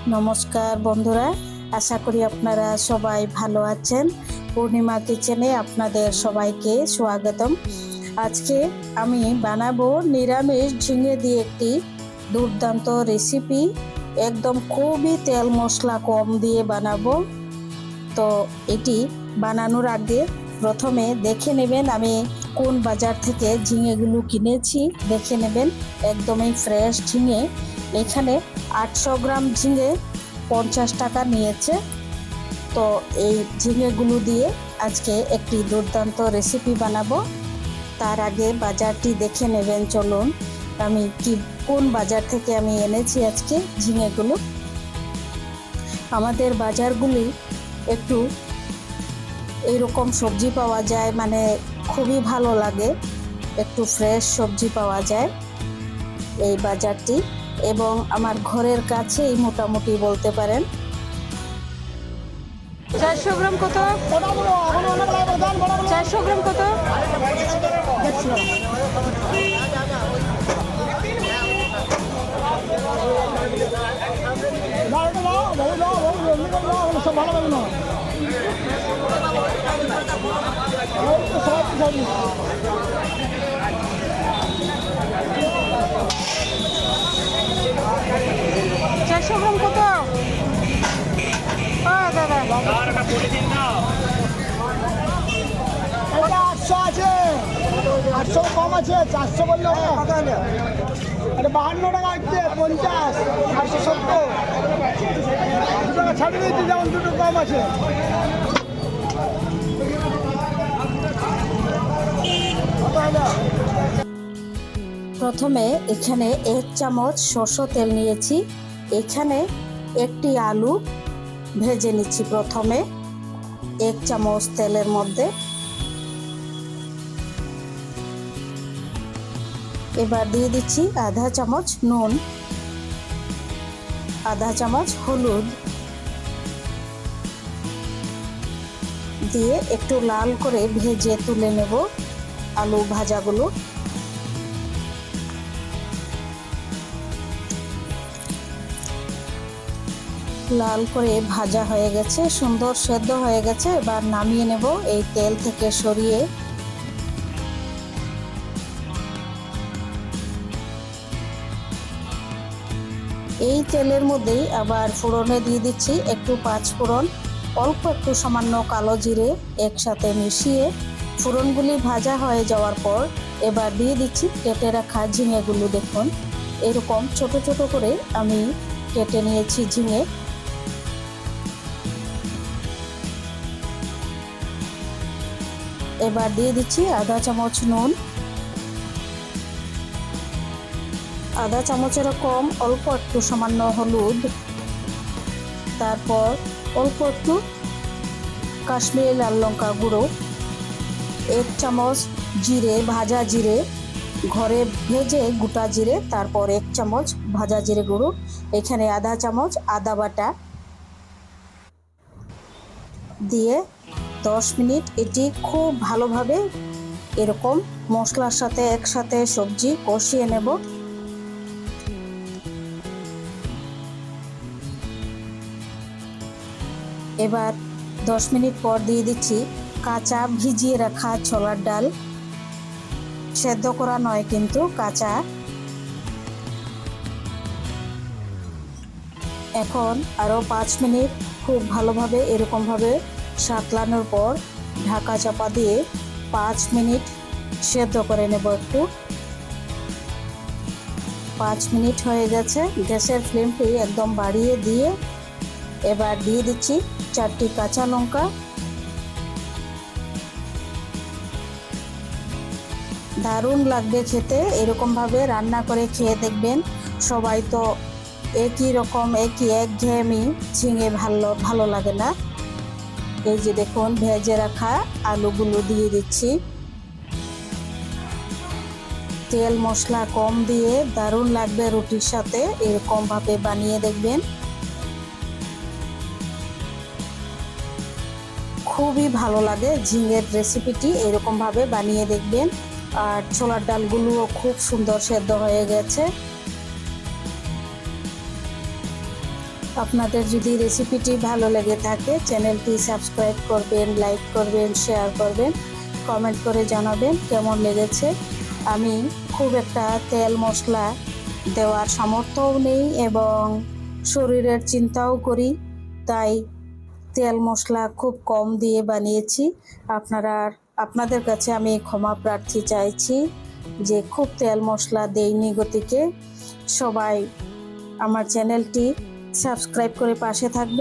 নমস্কার বন্ধুরা, আশা করি আপনারা সবাই ভালো আছেন। পূর্ণিমা কিচেনে আপনাদের সবাইকে স্বাগতম। আজকে আমি বানাবো নিরামিষ ঝিঙে দিয়ে একটি দুর্দান্ত রেসিপি। একদম খুবই তেল মশলা কম দিয়ে বানাবো। তো এটি বানানোর আগে প্রথমে দেখে নেবেন আমি কোন বাজার থেকে ঝিঙেগুলো কিনেছি। দেখে নেবেন একদমই ফ্রেশ ঝিঙে। এখানে 800 গ্রাম ঝিঙে 50 টাকা নিয়েছে। তো এই ঝিঙেগুলো দিয়ে আজকে একটি দুর্দান্ত রেসিপি বানাবো। তার আগে বাজারটি দেখে নেবেন। চলুন আমি কোন বাজার থেকে আমি এনেছি আজকে ঝিঙেগুলো। আমাদের বাজারগুলি একটু এইরকম সবজি পাওয়া যায়, মানে খুবই ভালো লাগে, একটু ফ্রেশ সবজি পাওয়া যায় এই বাজারটি, এবং আমার ঘরের কাছেই মোটামুটি বলতে পারেন। 400 গ্রাম কত? 400 গ্রাম কত? সব ভালো লাগবে না। চারশো গ্রাম কত? দাদা 800 আছে, 800 কম আছে, 400 বললে এটা 52 টাকা হচ্ছে, 50, 870 2 টাকা ছাড়ে দিয়েছি, যেমন দুটো কম আছে। প্রথমে এখানে 1 চামচ সরষের তেল নিয়েছি। এখানে একটি আলু ভেজে নিচ্ছি। প্রথমে 1 চামচ তেলের মধ্যে। এবার দিয়ে দিচ্ছি আধা চামচ নুন, আধা চামচ হলুদ দিয়ে একটু লাল করে ভেজে তুলে নেব আলু ভাজাগুলো। লাল করে ভাজা হয়ে গেছে, সুন্দর সেদ্ধ হয়ে গেছে। এবার নামিয়ে নেব এই তেল থেকে সরিয়ে। এই তেলের মধ্যেই আবার ফোড়নে দিয়ে দিচ্ছি একটু 5 ফোড়ন, অল্প একটু সামান্য কালো জিরে একসাথে মিশিয়ে ফোড়নগুলি ভাজা হয়ে যাওয়ার পর এবার দিয়ে দিচ্ছি কেটে রাখা ঝিঙেগুলো। দেখুন এরকম ছোট ছোট করে আমি কেটে নিয়েছি ঝিঙে। এবার দিয়ে দিচ্ছি আধা চামচ নুন, আধা চামচের কম অল্প একটু সামান্য হলুদ, তারপর অল্প একটু কাশ্মীরি লাল লঙ্কা গুঁড়ো, 1 চামচ জিরে, ভাজা জিরে, ঘরে ভেজে গোটা জিরে, তারপর 1 চামচ ভাজা জিরে গুঁড়ো, এখানে আধা চামচ আদা বাটা দিয়ে 10 মিনিট এটি খুব ভালোভাবে এরকম মশলার সাথে একসাথে সবজি কষিয়ে নেব। এবার 10 মিনিট পর দিয়ে দিচ্ছি কাঁচা ভিজিয়ে রাখা ছোলার ডাল, সেদ্ধ করা নয় কিন্তু কাঁচা। এখন আরও 5 মিনিট খুব ভালোভাবে এরকমভাবে সাঁতলানোর পর ঢাকা চাপা দিয়ে 5 মিনিট সেদ্ধ করে নেব একটু। 5 মিনিট হয়ে গেছে। গ্যাসের ফ্লেমটি একদম বাড়িয়ে দিয়ে এবার দিয়ে দিচ্ছি 4টি কাঁচা লঙ্কা। দারুণ লাগবে খেতে, এরকমভাবে রান্না করে খেয়ে দেখবেন। সবাই তো একই রকম একঘেয়েমি ঝিঙে ভালো লাগে না। এই যে দেখুন ভেজে রাখা আলুগুলো দিয়ে দিচ্ছি। তেল মশলা কম দিয়ে দারুণ লাগবে রুটির সাথে, এরকমভাবে বানিয়ে দেখবেন। খুবই ভালো লাগে ঝিঙের রেসিপিটি, এরকমভাবে বানিয়ে দেখবেন। আর ছোলার ডালগুলোও খুব সুন্দর সেদ্ধ হয়ে গেছে। আপনাদের যদি রেসিপিটি ভালো লেগে থাকে চ্যানেলটি সাবস্ক্রাইব করবেন, লাইক করবেন, শেয়ার করবেন, কমেন্ট করে জানাবেন কেমন লেগেছে। আমি খুব একটা তেল মশলা দেওয়ার সামর্থ্যও নেই এবং শরীরের চিন্তাও করি, তাই তেল মশলা খুব কম দিয়ে বানিয়েছি। আপনাদের কাছে আমি ক্ষমা প্রার্থী চাইছি যে খুব তেল মশলা দেইনি গতিকে। সবাই আমার চ্যানেলটি সাবস্ক্রাইব করে পাশে থাকবে।